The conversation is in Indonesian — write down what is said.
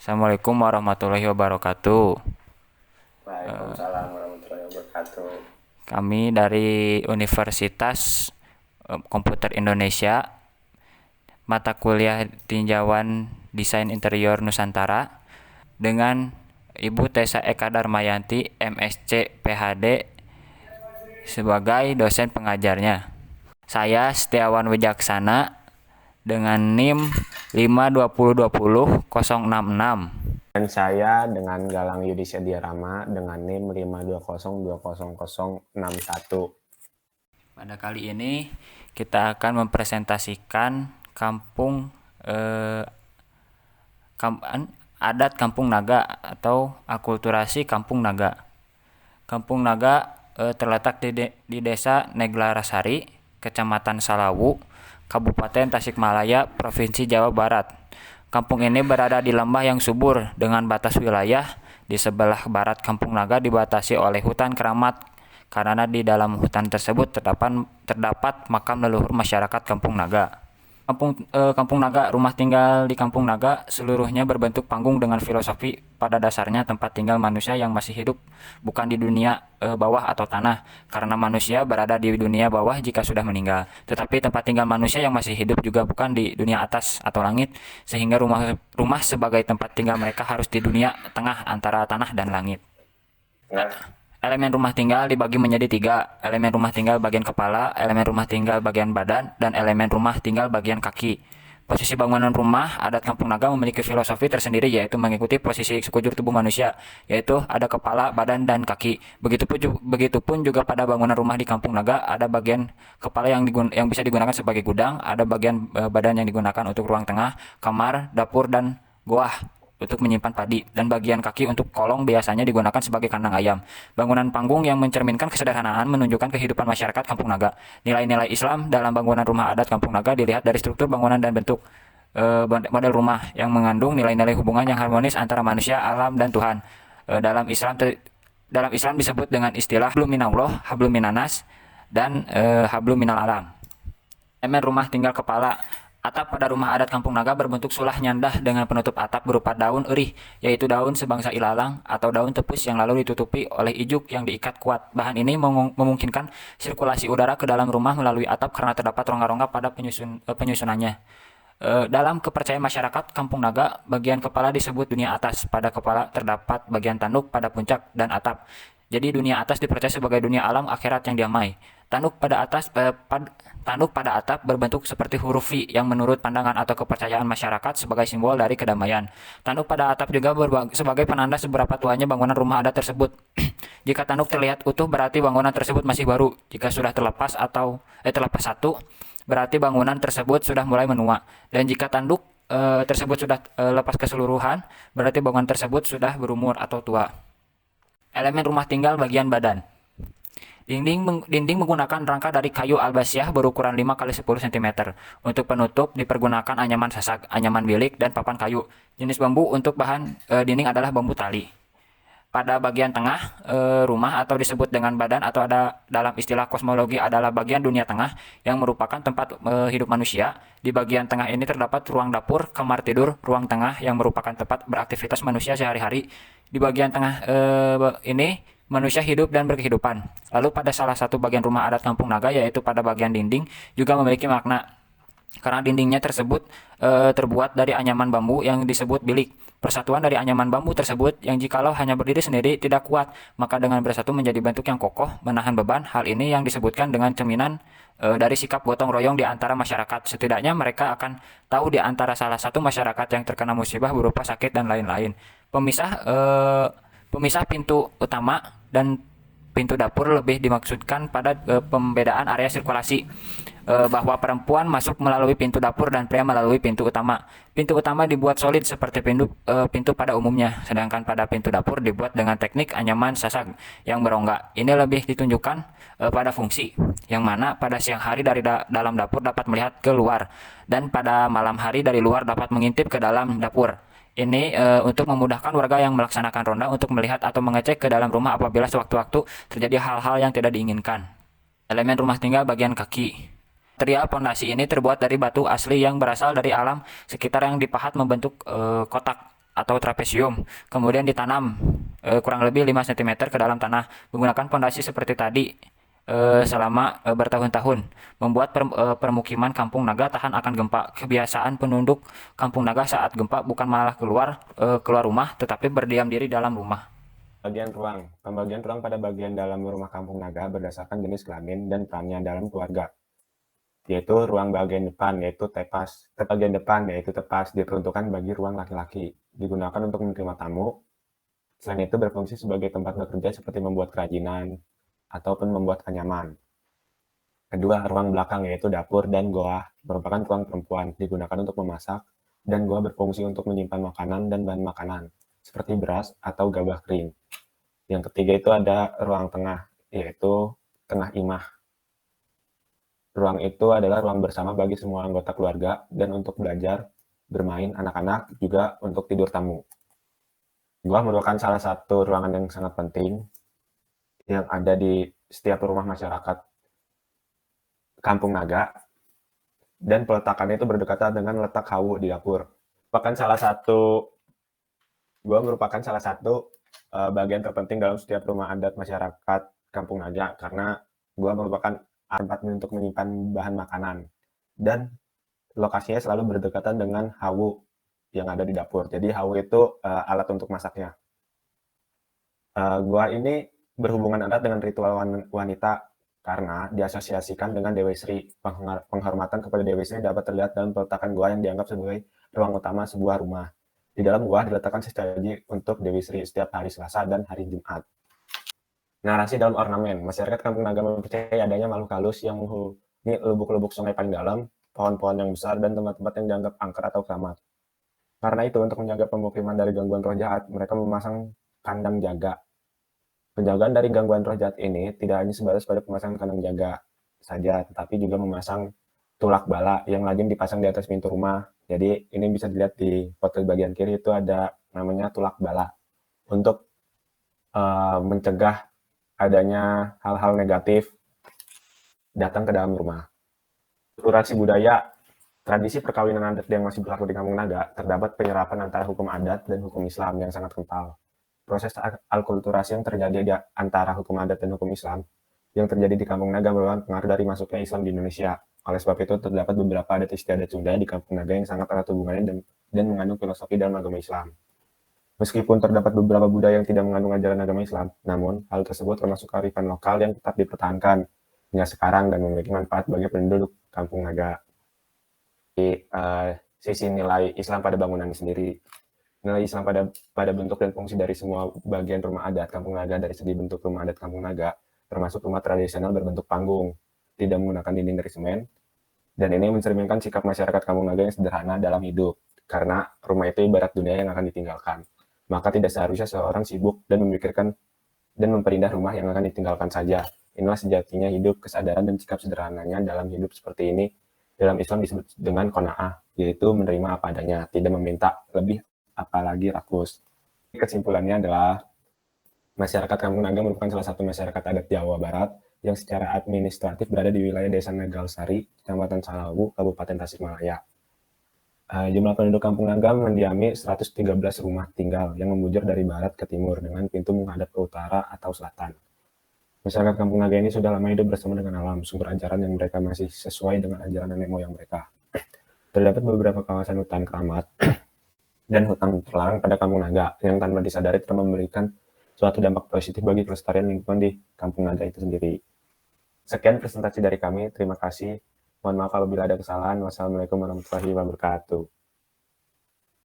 Assalamualaikum warahmatullahi wabarakatuh. Waalaikumsalam warahmatullahi wabarakatuh. Kami dari Universitas Komputer Indonesia, mata kuliah tinjauan Desain Interior Nusantara, dengan Ibu Tessa Eka Darmayanti, MSc PhD, sebagai dosen pengajarnya. Saya Setiawan Wijaksana dengan NIM 52020-066. Dan saya dengan Galang Yudisya Diarama dengan NIM 520200061. Pada kali ini kita akan mempresentasikan kampung adat Kampung Naga atau akulturasi Kampung Naga. Kampung Naga terletak di Desa Neglarasari, Kecamatan Salawu, Kabupaten Tasikmalaya, Provinsi Jawa Barat. Kampung ini berada di lembah yang subur dengan batas wilayah. Di sebelah barat Kampung Naga dibatasi oleh hutan keramat karena di dalam hutan tersebut terdapat makam leluhur masyarakat Kampung Naga. Kampung Naga, rumah tinggal di Kampung Naga seluruhnya berbentuk panggung dengan filosofi pada dasarnya tempat tinggal manusia yang masih hidup bukan di dunia bawah atau tanah, karena manusia berada di dunia bawah jika sudah meninggal. Tetapi tempat tinggal manusia yang masih hidup juga bukan di dunia atas atau langit, sehingga rumah sebagai tempat tinggal mereka harus di dunia tengah antara tanah dan langit. Nah, Elemen rumah tinggal dibagi menjadi 3. Elemen rumah tinggal bagian kepala, elemen rumah tinggal bagian badan, dan elemen rumah tinggal bagian kaki. Posisi bangunan rumah adat Kampung Naga memiliki filosofi tersendiri, yaitu mengikuti posisi sekujur tubuh manusia, yaitu ada kepala, badan, dan kaki. Begitupun juga pada bangunan rumah di Kampung Naga ada bagian kepala yang bisa digunakan sebagai gudang, ada bagian badan yang digunakan untuk ruang tengah, kamar, dapur, dan goah untuk menyimpan padi, dan bagian kaki untuk kolong biasanya digunakan sebagai kandang ayam. Bangunan panggung yang mencerminkan kesederhanaan menunjukkan kehidupan masyarakat Kampung Naga. Nilai-nilai Islam dalam bangunan rumah adat Kampung Naga dilihat dari struktur bangunan dan bentuk model rumah yang mengandung nilai-nilai hubungan yang harmonis antara manusia, alam, dan Tuhan. Dalam Islam disebut dengan istilah hablum minallah, hablum minanas, dan hablum minal alam. Elemen rumah tinggal kepala. Atap pada rumah adat Kampung Naga berbentuk sulah nyandah dengan penutup atap berupa daun erih, yaitu daun sebangsa ilalang atau daun tepus yang lalu ditutupi oleh ijuk yang diikat kuat. Bahan ini memungkinkan sirkulasi udara ke dalam rumah melalui atap karena terdapat rongga-rongga pada penyusunannya. Dalam kepercayaan masyarakat Kampung Naga, bagian kepala disebut dunia atas. Pada kepala terdapat bagian tanduk pada puncak dan atap. Jadi dunia atas dipercaya sebagai dunia alam akhirat yang damai. Tanduk pada atap berbentuk seperti huruf V yang menurut pandangan atau kepercayaan masyarakat sebagai simbol dari kedamaian. Tanduk pada atap juga sebagai penanda seberapa tuanya bangunan rumah adat tersebut. Jika tanduk terlihat utuh berarti bangunan tersebut masih baru. Jika sudah terlepas satu, berarti bangunan tersebut sudah mulai menua. Dan jika tanduk tersebut sudah lepas keseluruhan, berarti bangunan tersebut sudah berumur atau tua. Elemen rumah tinggal bagian badan. Dinding menggunakan rangka dari kayu albasyah berukuran 5 kali 10 cm. Untuk penutup dipergunakan anyaman sasak, anyaman bilik, dan papan kayu. Jenis bambu untuk bahan dinding adalah bambu tali. Pada bagian tengah rumah atau disebut dengan badan atau ada dalam istilah kosmologi adalah bagian dunia tengah yang merupakan tempat hidup manusia. Di bagian tengah ini terdapat ruang dapur, kamar tidur, ruang tengah yang merupakan tempat beraktivitas manusia sehari-hari. Di bagian tengah ini manusia hidup dan berkehidupan. Lalu pada salah satu bagian rumah adat Kampung Naga, yaitu pada bagian dinding, juga memiliki makna. Karena dindingnya tersebut terbuat dari anyaman bambu yang disebut bilik. Persatuan dari anyaman bambu tersebut yang jikalau hanya berdiri sendiri tidak kuat, maka dengan bersatu menjadi bentuk yang kokoh, menahan beban. Hal ini yang disebutkan dengan cerminan dari sikap gotong royong di antara masyarakat. Setidaknya mereka akan tahu di antara salah satu masyarakat yang terkena musibah berupa sakit dan lain-lain. Pemisah pintu utama dan pintu dapur lebih dimaksudkan pada pembedaan area sirkulasi, bahwa perempuan masuk melalui pintu dapur dan pria melalui pintu utama. Pintu utama dibuat solid seperti pintu pada umumnya, sedangkan pada pintu dapur dibuat dengan teknik anyaman sasak yang berongga. Ini lebih ditunjukkan pada fungsi, yang mana pada siang hari dari dalam dapur dapat melihat ke luar, dan pada malam hari dari luar dapat mengintip ke dalam dapur. Ini untuk memudahkan warga yang melaksanakan ronda untuk melihat atau mengecek ke dalam rumah apabila sewaktu-waktu terjadi hal-hal yang tidak diinginkan. Elemen rumah tinggal bagian kaki. Material pondasi ini terbuat dari batu asli yang berasal dari alam sekitar yang dipahat membentuk kotak atau trapesium, kemudian ditanam kurang lebih 5 cm ke dalam tanah menggunakan pondasi seperti tadi selama bertahun-tahun, membuat permukiman Kampung Naga tahan akan gempa. Kebiasaan penduduk Kampung Naga saat gempa bukan malah keluar rumah, tetapi berdiam diri dalam rumah. Pembagian ruang pada bagian dalam rumah Kampung Naga berdasarkan jenis kelamin dan perannya dalam keluarga, yaitu ruang bagian depan, yaitu tepas. Bagian depan, yaitu tepas, diperuntukkan bagi ruang laki-laki, digunakan untuk menerima tamu. Selain itu berfungsi sebagai tempat bekerja seperti membuat kerajinan, ataupun membuat anyaman. Kedua, ruang belakang, yaitu dapur dan goa, merupakan ruang perempuan, digunakan untuk memasak, dan goa berfungsi untuk menyimpan makanan dan bahan makanan, seperti beras atau gabah kering. Yang ketiga itu ada ruang tengah, yaitu tengah imah. Ruang itu adalah ruang bersama bagi semua anggota keluarga dan untuk belajar, bermain anak-anak, juga untuk tidur tamu. Goa merupakan salah satu ruangan yang sangat penting yang ada di setiap rumah masyarakat Kampung Naga, dan peletakannya itu berdekatan dengan letak hawu di dapur. Goa merupakan salah satu bagian terpenting dalam setiap rumah adat masyarakat Kampung Naga, karena goa merupakan tempat untuk menyimpan bahan makanan, dan lokasinya selalu berdekatan dengan hawu yang ada di dapur. Jadi hawu itu alat untuk masaknya. Goa ini berhubungan erat dengan ritual wanita karena diasosiasikan dengan Dewi Sri. Penghormatan kepada Dewi Sri dapat terlihat dalam peletakan goa yang dianggap sebagai ruang utama sebuah rumah. Di dalam goa diletakkan sesaji untuk Dewi Sri setiap hari Selasa dan hari Jumat. Narasi dalam ornamen. Masyarakat Kampung Naga mempercayai adanya makhluk halus yang menghuni lubuk-lubuk sungai paling dalam, pohon-pohon yang besar, dan tempat-tempat yang dianggap angker atau keramat. Karena itu, untuk menjaga pemukiman dari gangguan roh jahat, mereka memasang kandang jaga. Penjagaan dari gangguan roh jahat ini tidak hanya sebatas pada pemasangan kandang jaga saja, tetapi juga memasang tulak bala yang lazim dipasang di atas pintu rumah. Jadi ini bisa dilihat di foto bagian kiri, itu ada namanya tulak bala untuk mencegah adanya hal-hal negatif datang ke dalam rumah. Akulturasi budaya. Tradisi perkawinan adat yang masih berlaku di Kampung Naga, terdapat penyerapan antara hukum adat dan hukum Islam yang sangat kental. Proses alkulturasi yang terjadi di antara hukum adat dan hukum Islam yang terjadi di Kampung Naga merupakan pengaruh dari masuknya Islam di Indonesia. Oleh sebab itu, terdapat beberapa adat istiadat Sunda di Kampung Naga yang sangat erat hubungannya dan mengandung filosofi dalam agama Islam. Meskipun terdapat beberapa budaya yang tidak mengandung ajaran agama Islam, namun hal tersebut termasuk kearifan lokal yang tetap dipertahankan hingga sekarang dan memiliki manfaat bagi penduduk Kampung Naga. Di sisi nilai Islam pada bangunan sendiri, nilai Islam pada bentuk dan fungsi dari semua bagian rumah adat Kampung Naga dari segi bentuk rumah adat Kampung Naga, termasuk rumah tradisional berbentuk panggung, tidak menggunakan dinding dari semen, dan ini mencerminkan sikap masyarakat Kampung Naga yang sederhana dalam hidup, karena rumah itu ibarat dunia yang akan ditinggalkan. Maka tidak seharusnya seorang sibuk dan memikirkan dan memperindah rumah yang akan ditinggalkan saja. Inilah sejatinya hidup, kesadaran dan sikap sederhananya dalam hidup seperti ini. Dalam Islam disebut dengan qanaah, yaitu menerima apa adanya, tidak meminta lebih apalagi rakus. Kesimpulannya adalah masyarakat Kampung Naga merupakan salah satu masyarakat adat Jawa Barat yang secara administratif berada di wilayah Desa Nagalsari, Kecamatan Salawu, Kabupaten Tasikmalaya. Jumlah penduduk Kampung Naga mendiami 113 rumah tinggal yang membujur dari barat ke timur dengan pintu menghadap ke utara atau selatan. Masyarakat Kampung Naga ini sudah lama hidup bersama dengan alam, sumber ajaran yang mereka masih sesuai dengan ajaran nenek moyang mereka. Terdapat beberapa kawasan hutan keramat dan hutan terlarang pada Kampung Naga yang tanpa disadari telah memberikan suatu dampak positif bagi kelestarian lingkungan di Kampung Naga itu sendiri. Sekian presentasi dari kami, terima kasih. Mohon maaf apabila ada kesalahan. Wassalamualaikum warahmatullahi wabarakatuh.